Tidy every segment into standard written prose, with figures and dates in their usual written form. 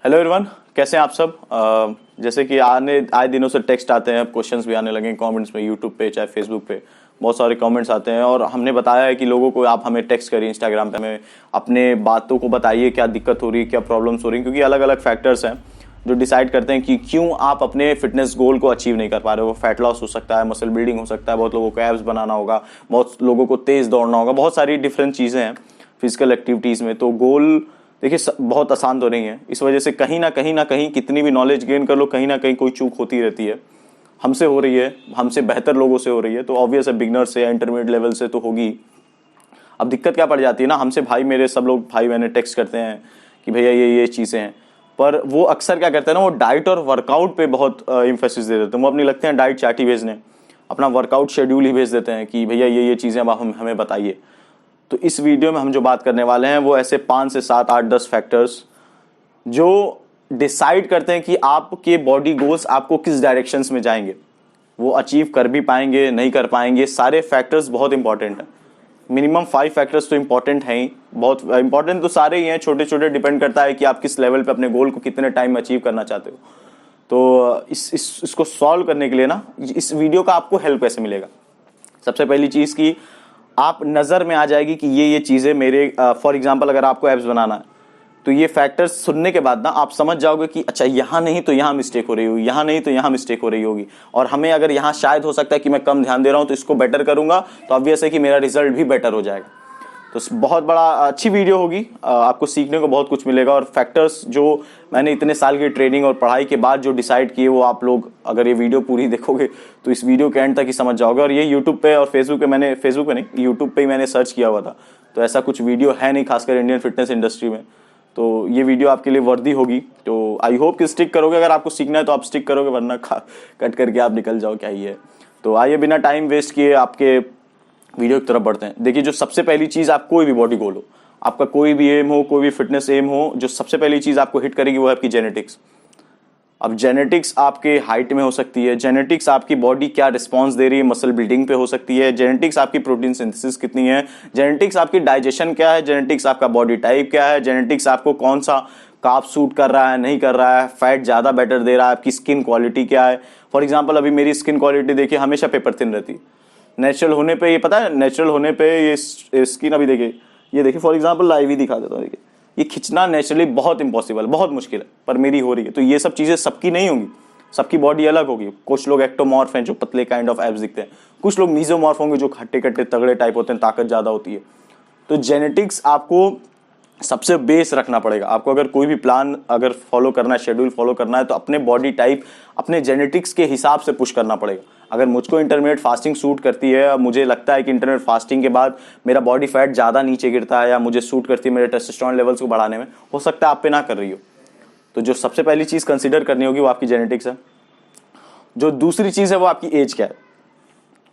Hello everyone, कैसे हैं आप सब। जैसे कि आए दिनों से टेक्स्ट आते हैं, क्वेश्चंस भी आने लगे हैं कमेंट्स में, यूट्यूब पे चाहे फेसबुक पे बहुत सारे कमेंट्स आते हैं और हमने बताया है कि लोगों को आप हमें टेक्स्ट करिए, इंस्टाग्राम पे हमें अपने बातों को बताइए, क्या दिक्कत हो रही है, क्या प्रॉब्लम्स हो रही हैं, क्योंकि अलग अलग फैक्टर्स हैं जो डिसाइड करते हैं कि क्यों आप अपने फिटनेस गोल को अचीव नहीं कर पा रहे हो। फैट लॉस हो सकता है, मसल बिल्डिंग हो सकता है, बहुत लोगों को एब्स बनाना होगा, बहुत लोगों को तेज दौड़ना होगा, बहुत सारी डिफरेंट चीज़ें हैं फिजिकल एक्टिविटीज़ में। तो गोल देखिए बहुत आसान तो नहीं है, इस वजह से कहीं ना कहीं कितनी भी नॉलेज गेन कर लो, कहीं ना कहीं कोई चूक होती रहती है। हमसे हो रही है, हमसे बेहतर लोगों से हो रही है, तो ऑब्वियस है बिगनर से या इंटरमीडिएट लेवल से तो होगी। अब दिक्कत क्या पड़ जाती है ना, हमसे भाई मेरे सब लोग भाई बहने टेक्स्ट करते हैं कि भैया ये चीज़ें हैं, पर वो अक्सर क्या करते हैं ना, वो डाइट और वर्कआउट पे बहुत इम्फेसिस दे देते हैं। वो अपनी लगते हैं डाइट चार्ट ही भेजने, अपना वर्कआउट शेड्यूल ही भेज देते हैं कि भैया ये चीज़ें अब हम हमें बताइए। तो इस वीडियो में हम जो बात करने वाले हैं वो ऐसे 5 से 7 8 10 फैक्टर्स जो डिसाइड करते हैं कि आपके बॉडी गोल्स आपको किस डायरेक्शंस में जाएंगे, वो अचीव कर भी पाएंगे नहीं कर पाएंगे। सारे फैक्टर्स बहुत इंपॉर्टेंट हैं, मिनिमम 5 फैक्टर्स तो इंपॉर्टेंट हैं ही, बहुत इंपॉर्टेंट तो सारे ही हैं, छोटे छोटे डिपेंड करता है कि आप किस लेवल पे अपने गोल को कितने टाइम में अचीव करना चाहते हो। तो इसको सॉल्व करने के लिए ना, इस वीडियो का आपको हेल्प कैसे मिलेगा। सबसे पहली चीज़ की आप नज़र में आ जाएगी कि ये चीज़ें मेरे फॉर एग्जांपल अगर आपको एब्स बनाना है तो ये फैक्टर्स सुनने के बाद ना आप समझ जाओगे कि अच्छा यहाँ नहीं तो यहाँ मिस्टेक हो रही होगी, यहाँ नहीं तो यहाँ मिस्टेक हो रही होगी, और हमें अगर यहाँ शायद हो सकता है कि मैं कम ध्यान दे रहा हूँ तो इसको बेटर करूँगा, तो ऑब्वियस है कि मेरा रिजल्ट भी बेटर हो जाएगा। तो बहुत बड़ा अच्छी वीडियो होगी, आपको सीखने को बहुत कुछ मिलेगा। और फैक्टर्स जो मैंने इतने साल की ट्रेनिंग और पढ़ाई के बाद जो डिसाइड किए, वो आप लोग अगर ये वीडियो पूरी देखोगे तो इस वीडियो के एंड तक ही समझ जाओगे। और ये यूट्यूब पे और फेसबुक पे नहीं, यूट्यूब पे ही मैंने सर्च किया हुआ था, तो ऐसा कुछ वीडियो है नहीं खासकर इंडियन फिटनेस इंडस्ट्री में। तो ये वीडियो आपके लिए वर्दी होगी, तो आई होप कि स्टिक करोगे। अगर आपको सीखना है तो आप स्टिक करोगे, वरना कट करके आप निकल जाओ, क्या ही है। तो आइए बिना टाइम वेस्ट किए आपके वीडियो की तरफ बढ़ते हैं। देखिए, जो सबसे पहली चीज़, आप कोई भी बॉडी गोल हो, आपका कोई भी एम हो, कोई भी फिटनेस एम हो, जो सबसे पहली चीज़ आपको हिट करेगी वो है आपकी जेनेटिक्स। अब जेनेटिक्स आपके हाइट में हो सकती है, जेनेटिक्स आपकी बॉडी क्या रिस्पांस दे रही है मसल बिल्डिंग पे हो सकती है, जेनेटिक्स आपकी प्रोटीन सिंथेसिस कितनी है, जेनेटिक्स आपकी डाइजेशन क्या है, जेनेटिक्स आपका बॉडी टाइप क्या है, जेनेटिक्स आपको कौन सा कार्ब सूट कर रहा है नहीं कर रहा है, फैट ज़्यादा बेटर दे रहा है, आपकी स्किन क्वालिटी क्या है। फॉर एग्जाम्पल अभी मेरी स्किन क्वालिटी देखिए, हमेशा पेपर थिन रहती है। नेचुरल होने पे ये पता है, नेचुरल होने पे ये स्किन अभी देखिए, ये देखिए फॉर एग्जांपल लाइव ही दिखा देता हूँ, देखिए ये खिंचना नेचुरली बहुत इंपॉसिबल, बहुत मुश्किल है, पर मेरी हो रही है। तो ये सब चीज़ें सबकी नहीं होंगी, सबकी बॉडी अलग होगी। कुछ लोग एक्टोमॉर्फ हैं जो पतले काइंड ऑफ एब्स दिखते हैं, कुछ लोग मीजोमॉर्फ होंगे जो खट्टे खट्टे तगड़े टाइप होते हैं, ताकत ज़्यादा होती है। तो जेनेटिक्स आपको सबसे बेस रखना पड़ेगा। आपको अगर कोई भी प्लान अगर फॉलो करना है, शेड्यूल फॉलो करना है, तो अपने बॉडी टाइप, अपने जेनेटिक्स के हिसाब से पुश करना पड़ेगा। अगर मुझको इंटरमीडिएट फास्टिंग सूट करती है, मुझे लगता है कि इंटरमीडिएट फास्टिंग के बाद मेरा बॉडी फैट ज़्यादा नीचे गिरता है, या मुझे सूट करती है मेरे टेस्टोस्टेरोन लेवल्स को बढ़ाने में, हो सकता है आप पे ना कर रही हो। तो जो सबसे पहली चीज़ कंसिडर करनी होगी वो आपकी जेनेटिक्स है। जो दूसरी चीज़ है वो आपकी एज क्या है।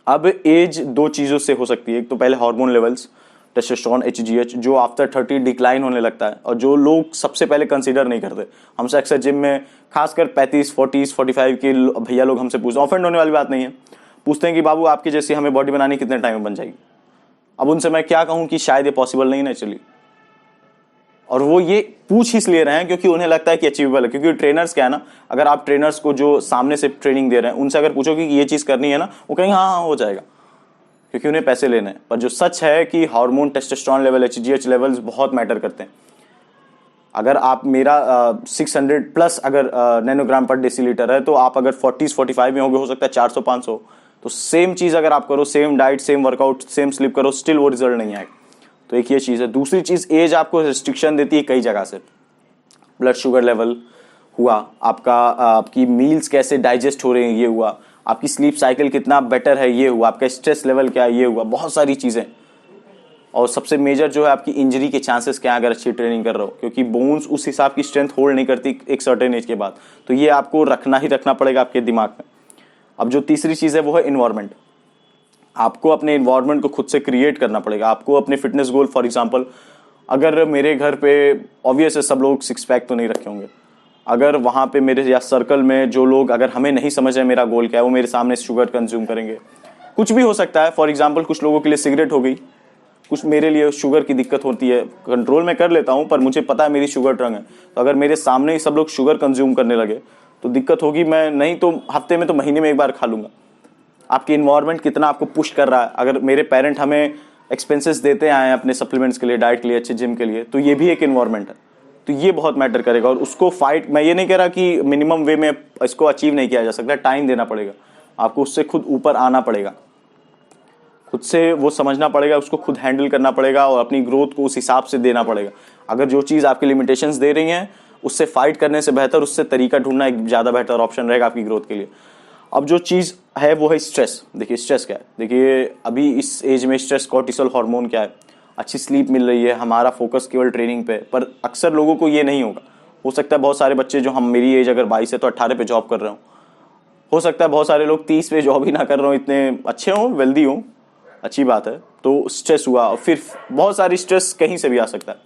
अब एज 2 चीज़ों से हो सकती है। एक तो पहले हार्मोन लेवल्स, टेस्टोस्टेरोन HGH, जो आफ्टर 30 डिक्लाइन होने लगता है, और जो लोग सबसे पहले कंसीडर नहीं करते। हमसे अक्सर जिम में खासकर 35, 40, 45 के भैया लोग हमसे पूछते हैं, ऑफेंड होने वाली बात नहीं है, पूछते हैं कि बाबू आपके जैसी हमें बॉडी बनानी कितने टाइम में बन जाएगी। अब उनसे मैं क्या कहूँ कि शायद ये पॉसिबल नहीं नेचुरली, और वो ये पूछ इसलिए रहे हैं क्योंकि उन्हें लगता है कि अचीवेबल है। क्योंकि ट्रेनर्स क्या है ना, अगर आप ट्रेनर्स को जो सामने से ट्रेनिंग दे रहे हैं उनसे अगर पूछो कि ये चीज़ करनी है ना, वो कहेंगे हाँ हो जाएगा, क्योंकि उन्हें पैसे लेने हैं। पर जो सच है कि hormone, testosterone level, HGH levels बहुत मैटर करते हैं। अगर आप मेरा 600 प्लस अगर नैनोग्राम पर डेसीलीटर है, तो आप अगर 40-45 में होगे, हो सकता है 400-500। तो सेम चीज़ अगर आप करो, same diet, same workout, same sleep करो, स्टिल वो रिजल्ट नहीं आएगा। तो एक ये चीज़ है। दूसरी चीज़, एज आपको रिस्ट्रिक्शन देती है कई जगह से। ब्लड शुगर लेवल हुआ आपका, आपकी मील्स कैसे डाइजेस्ट हो रही हैं ये हुआ, आपकी स्लीप साइकिल कितना बेटर है ये हुआ, आपका स्ट्रेस लेवल क्या है ये हुआ, बहुत सारी चीज़ें। और सबसे मेजर जो है आपकी इंजरी के चांसेस क्या है अगर अच्छी ट्रेनिंग कर रहे हो, क्योंकि बोन्स उस हिसाब की स्ट्रेंथ होल्ड नहीं करती एक सर्टेन एज के बाद। तो ये आपको रखना ही रखना पड़ेगा आपके दिमाग में। अब जो तीसरी चीज़ है वो है इन्वायरमेंट। आपको अपने इन्वायरमेंट को खुद से क्रिएट करना पड़ेगा। आपको अपने फिटनेस गोल, फॉर एग्जाम्पल अगर मेरे घर पे ऑब्वियस है सब लोग 6 पैक तो नहीं रखे होंगे, अगर वहाँ पे मेरे या सर्कल में जो लोग, अगर हमें नहीं समझ है मेरा गोल क्या है, वो मेरे सामने शुगर कंज्यूम करेंगे, कुछ भी हो सकता है। फॉर एग्जांपल कुछ लोगों के लिए सिगरेट हो गई, कुछ मेरे लिए शुगर की दिक्कत होती है, कंट्रोल में कर लेता हूँ पर मुझे पता है मेरी शुगर ड्रंक है, तो अगर मेरे सामने ही सब लोग शुगर कंज्यूम करने लगे तो दिक्कत होगी। मैं नहीं तो हफ्ते में तो महीने में एक बार खा लूँगा। आपकी इन्वायरमेंट कितना आपको पुश कर रहा है। अगर मेरे पेरेंट हमें एक्सपेंसेस देते आए हैं अपने सप्लीमेंट्स के लिए, डाइट के लिए, अच्छे जिम के लिए, तो ये भी एक इन्वायरमेंट है, तो ये बहुत मैटर करेगा। और उसको फाइट, मैं ये नहीं कह रहा कि मिनिमम वे में इसको अचीव नहीं किया जा सकता, टाइम देना पड़ेगा आपको, उससे खुद ऊपर आना पड़ेगा, खुद से वो समझना पड़ेगा, उसको खुद हैंडल करना पड़ेगा और अपनी ग्रोथ को उस हिसाब से देना पड़ेगा। अगर जो चीज़ आपकी लिमिटेशंस दे रही हैं उससे फाइट करने से बेहतर उससे तरीका ढूंढना एक ज़्यादा बेहतर ऑप्शन रहेगा आपकी ग्रोथ के लिए। अब जो चीज़ है वो है स्ट्रेस। देखिए स्ट्रेस क्या है, देखिए अभी इस एज में स्ट्रेस कॉर्टिसोल हार्मोन क्या है, अच्छी स्लीप मिल रही है, हमारा फोकस केवल ट्रेनिंग पे, पर अक्सर लोगों को ये नहीं होगा। हो सकता है बहुत सारे बच्चे जो हम, मेरी एज अगर 22 है तो 18 पे जॉब कर रहे हो सकता है बहुत सारे लोग 30 पे जॉब ही ना कर रहे हो, इतने अच्छे हों, वेल्दी हों, अच्छी बात है। तो स्ट्रेस हुआ, और फिर बहुत सारी स्ट्रेस कहीं से भी आ सकता है,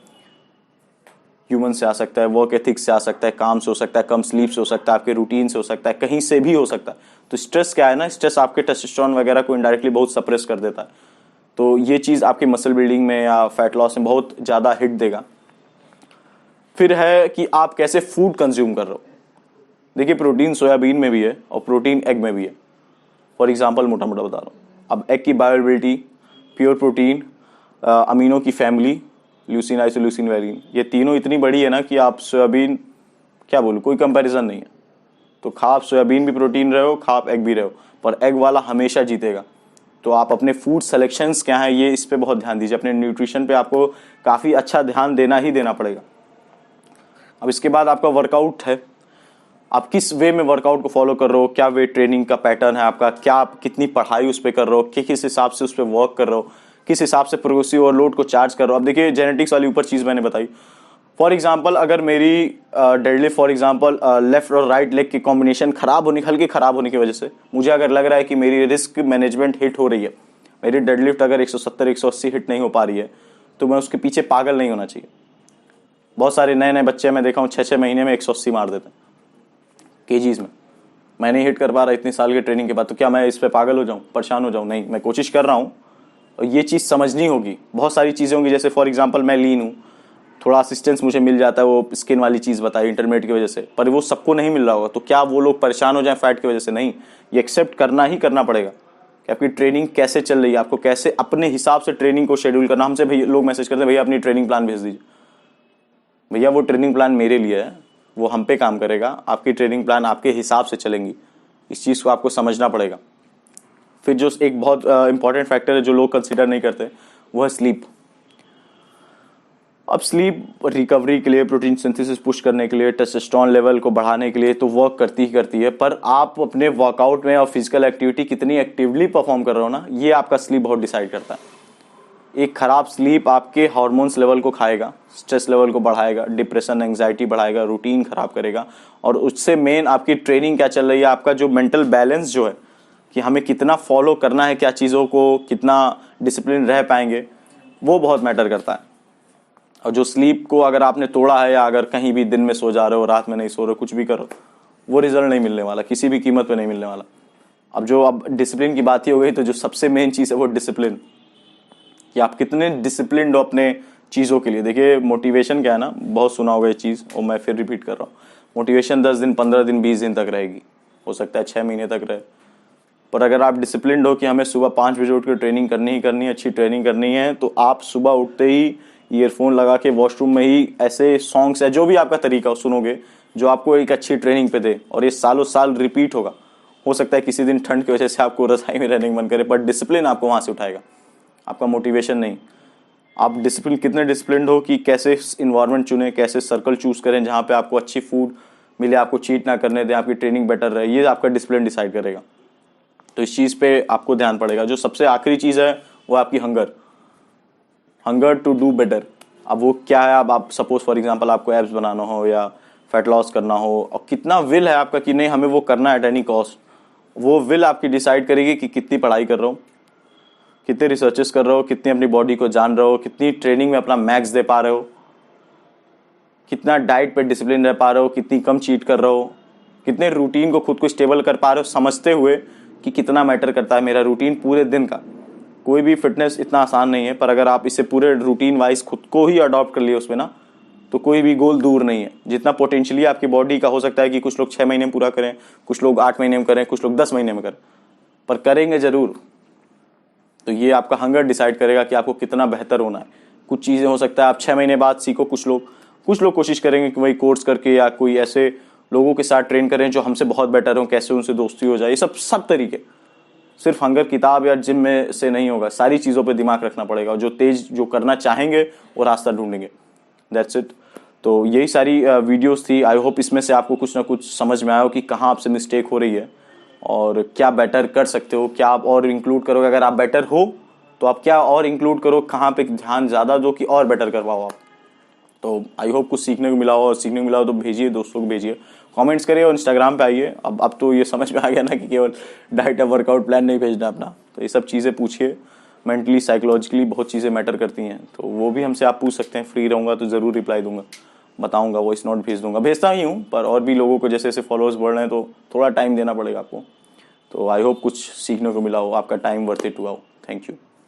ह्यूमन से आ सकता है, वर्क एथिक्स से आ सकता है, काम से हो सकता है, कम स्लीप से हो सकता है, आपके रूटीन से हो सकता है, कहीं से भी हो सकता है। तो स्ट्रेस क्या है ना, स्ट्रेस आपके टेस्टोस्टेरोन वगैरह को इनडायरेक्टली बहुत सप्रेस कर देता है, तो ये चीज़ आपके मसल बिल्डिंग में या फैट लॉस में बहुत ज़्यादा हिट देगा। फिर है कि आप कैसे फूड कंज्यूम कर रहे हो। देखिए प्रोटीन सोयाबीन में भी है और प्रोटीन एग में भी है। फॉर एग्जांपल मोटा मोटा बता रहा हूँ, अब एग की बायोअवेलेबिलिटी, प्योर प्रोटीन, अमीनो की फैमिली, ल्यूसीन, आइसोल्यूसीन, वेलिन, ये तीनों इतनी बड़ी है ना कि आप सोयाबीन, क्या बोलूँ, कोई कंपैरिजन नहीं है। तो खा आप सोयाबीन भी प्रोटीन रहे हो, खा आप एग भी रहे हो, पर एग वाला हमेशा जीतेगा। तो आप अपने फूड सिलेक्शंस क्या है ये, इस पे बहुत ध्यान दीजिए। अपने न्यूट्रिशन पे आपको काफ़ी अच्छा ध्यान देना ही देना पड़ेगा। अब इसके बाद आपका वर्कआउट है, आप किस वे में वर्कआउट को फॉलो कर रहे हो, क्या वेट ट्रेनिंग का पैटर्न है आपका, क्या आप कितनी पढ़ाई उस पर कर रहे हो, किस हिसाब से उस पर वर्क कर रहे हो, किस हिसाब से प्रोग्रेसिव और लोड को चार्ज कर रहे हो। अब देखिए जेनेटिक्स वाली ऊपर चीज़ मैंने बताई। फॉर एग्जांपल अगर मेरी डेडलिफ्ट फॉर एग्जांपल लेफ्ट और राइट लेग की कॉम्बिनेशन हल्की खराब होने की वजह से मुझे अगर लग रहा है कि मेरी रिस्क मैनेजमेंट हिट हो रही है, मेरी डेडलिफ्ट अगर 170 180 हिट नहीं हो पा रही है, तो मैं उसके पीछे पागल नहीं होना चाहिए। बहुत सारे नए नए बच्चे मैं देखा हूँ 6-6 महीने में 180 मार देते हैं केजीज में। मैं नहीं हिट कर पा रहा इतनी साल के ट्रेनिंग के बाद, तो क्या मैं इस पर पागल हो जाऊँ, परेशान हो जाऊँ? नहीं, मैं कोशिश कर रहा हूँ और ये चीज़ समझनी होगी। बहुत सारी चीज़ें होंगी, जैसे फॉर एग्जांपल मैं लीन हूँ, थोड़ा असिस्टेंस मुझे मिल जाता है, वो स्किन वाली चीज़ बताई इंटरमीडिएट की वजह से, पर वो सबको नहीं मिल रहा होगा। तो क्या वो लोग परेशान हो जाएं फैट की वजह से? नहीं, ये एक्सेप्ट करना ही करना पड़ेगा कि आपकी ट्रेनिंग कैसे चल रही है, आपको कैसे अपने हिसाब से ट्रेनिंग को शेड्यूल करना। हमसे भैया लोग मैसेज करते हैं, भैया अपनी ट्रेनिंग प्लान भेज दीजिए। भैया वो ट्रेनिंग प्लान मेरे लिए है, वो हम पे काम करेगा, आपकी ट्रेनिंग प्लान आपके हिसाब से चलेंगी। इस चीज़ को आपको समझना पड़ेगा। फिर जो एक बहुत इंपॉर्टेंट फैक्टर है जो लोग कंसिडर नहीं करते, वो है स्लीप। अब स्लीप रिकवरी के लिए, प्रोटीन सिंथेसिस पुश करने के लिए, टेस्टोस्टेरोन लेवल को बढ़ाने के लिए तो वर्क करती ही करती है, पर आप अपने वर्कआउट में और फिजिकल एक्टिविटी कितनी एक्टिवली परफॉर्म कर रहे हो ना, ये आपका स्लीप बहुत डिसाइड करता है। एक खराब स्लीप आपके हार्मोन्स लेवल को खाएगा, स्ट्रेस लेवल को बढ़ाएगा, डिप्रेशन एंग्जाइटी बढ़ाएगा, रूटीन खराब करेगा, और उससे मेन आपकी ट्रेनिंग क्या चल रही है, आपका जो मेंटल बैलेंस जो है कि हमें कितना फॉलो करना है, क्या चीज़ों को, कितना डिसिप्लिन रह पाएंगे, वो बहुत मैटर करता है। और जो स्लीप को अगर आपने तोड़ा है, या अगर कहीं भी दिन में सो जा रहे हो, रात में नहीं सो रहे हो, कुछ भी करो, वो रिजल्ट नहीं मिलने वाला, किसी भी कीमत पे नहीं मिलने वाला। अब डिसिप्लिन की बात ही हो गई, तो जो सबसे मेन चीज़ है वो डिसिप्लिन, कि आप कितने डिसिप्लिन्ड हो अपने चीज़ों के लिए। देखिए मोटिवेशन क्या है ना, बहुत सुना होगा ये चीज़ और मैं फिर रिपीट कर रहा हूँ, मोटिवेशन 10 दिन, 15 दिन, 20 दिन तक रहेगी, हो सकता है 6 महीने तक रहे, पर अगर आप डिसिप्लिन्ड हो कि हमें सुबह 5 बजे उठ कर ट्रेनिंग करनी ही करनी है, अच्छी ट्रेनिंग करनी है, तो आप सुबह उठते ही ईयरफोन लगा के वॉशरूम में ही ऐसे सॉन्ग्स है, जो भी आपका तरीका हो, सुनोगे जो आपको एक अच्छी ट्रेनिंग पे दे, और ये सालों साल रिपीट होगा। हो सकता है किसी दिन ठंड की वजह से आपको रज़ाई में रहने का मन करे, पर डिसिप्लिन आपको वहाँ से उठाएगा, आपका मोटिवेशन नहीं। आप डिसिप्लिन, कितने डिसिप्लिन्ड हो कि कैसे इन्वायरमेंट चुने, कैसे सर्कल चूज़ करें जहाँ पे आपको अच्छी फूड मिले, आपको चीट ना करने दें, आपकी ट्रेनिंग बेटर रहे, ये आपका डिसिप्लिन डिसाइड करेगा। तो इस चीज़ पे आपको ध्यान पड़ेगा। जो सबसे आखिरी चीज़ है वो आपकी हंगर टू डू बेटर। अब वो क्या है, अब आप सपोज फॉर एग्जांपल आपको एब्स बनाना हो या फैट लॉस करना हो, और कितना विल है आपका कि नहीं हमें वो करना है एट एनी कॉस्ट, वो विल आपकी डिसाइड करेगी कि कितनी पढ़ाई कर रहे हो, कितने रिसर्चेस कर रहे हो, कितनी अपनी बॉडी को जान रहे हो, कितनी ट्रेनिंग में अपना मैक्स दे पा रहे हो, कितना डाइट पे डिसिप्लिन रह पा रहे हो, कितनी कम चीट कर रहे हो, कितने रूटीन को खुद को स्टेबल कर पा रहे हो, समझते हुए कि कितना मैटर करता है मेरा रूटीन पूरे दिन का। कोई भी फिटनेस इतना आसान नहीं है, पर अगर आप इसे पूरे रूटीन वाइज खुद को ही अडॉप्ट कर लिए उसमें ना, तो कोई भी गोल दूर नहीं है। जितना पोटेंशियली आपकी बॉडी का हो सकता है कि कुछ लोग 6 महीने में पूरा करें, कुछ लोग 8 महीने में करें, कुछ लोग 10 महीने में करें, पर करेंगे जरूर। तो ये आपका हंगर डिसाइड करेगा कि आपको कितना बेहतर होना है। कुछ चीज़ें हो सकता है आप 6 महीने बाद सीखो, कुछ लोग कोशिश करेंगे कि वही कोर्स करके या कोई ऐसे लोगों के साथ ट्रेन करें जो हमसे बहुत बेटर हो, कैसे उनसे दोस्ती हो जाए। ये सब तरीके सिर्फ हंगर किताब या जिम में से नहीं होगा, सारी चीज़ों पे दिमाग रखना पड़ेगा। जो करना चाहेंगे वो रास्ता ढूंढेंगे। That's it. तो यही सारी वीडियोस थी। आई होप इसमें से आपको कुछ ना कुछ समझ में आया हो कि कहाँ आपसे मिस्टेक हो रही है और क्या बेटर कर सकते हो, क्या आप और इंक्लूड करोगे। अगर आप बेटर हो तो आप क्या और इंक्लूड करो, कहाँ पे ध्यान ज़्यादा दो कि और बेटर करवाओ आप। तो आई होप कुछ सीखने को मिला हो, और सीखने को मिला हो तो भेजिए, दोस्तों को भेजिए, कमेंट्स करिए और इंस्टाग्राम पे आइए। अब तो ये समझ में आ गया ना कि केवल डाइट या वर्कआउट प्लान नहीं भेजना अपना। तो ये सब चीज़ें पूछिए, मेंटली साइकोलॉजिकली बहुत चीज़ें मैटर करती हैं, तो वो भी हमसे आप पूछ सकते हैं। फ्री रहूँगा तो ज़रूर रिप्लाई दूंगा, बताऊँगा, वॉइस नोट भेज दूंगा, भेजता ही हूँ। पर और भी लोगों को जैसे जैसे फॉलोअर्स बढ़ रहे हैं तो थोड़ा टाइम देना पड़ेगा आपको। तो आई होप कुछ सीखने को मिला हो, आपका टाइम वर्थ इट हुआ हो। Thank you.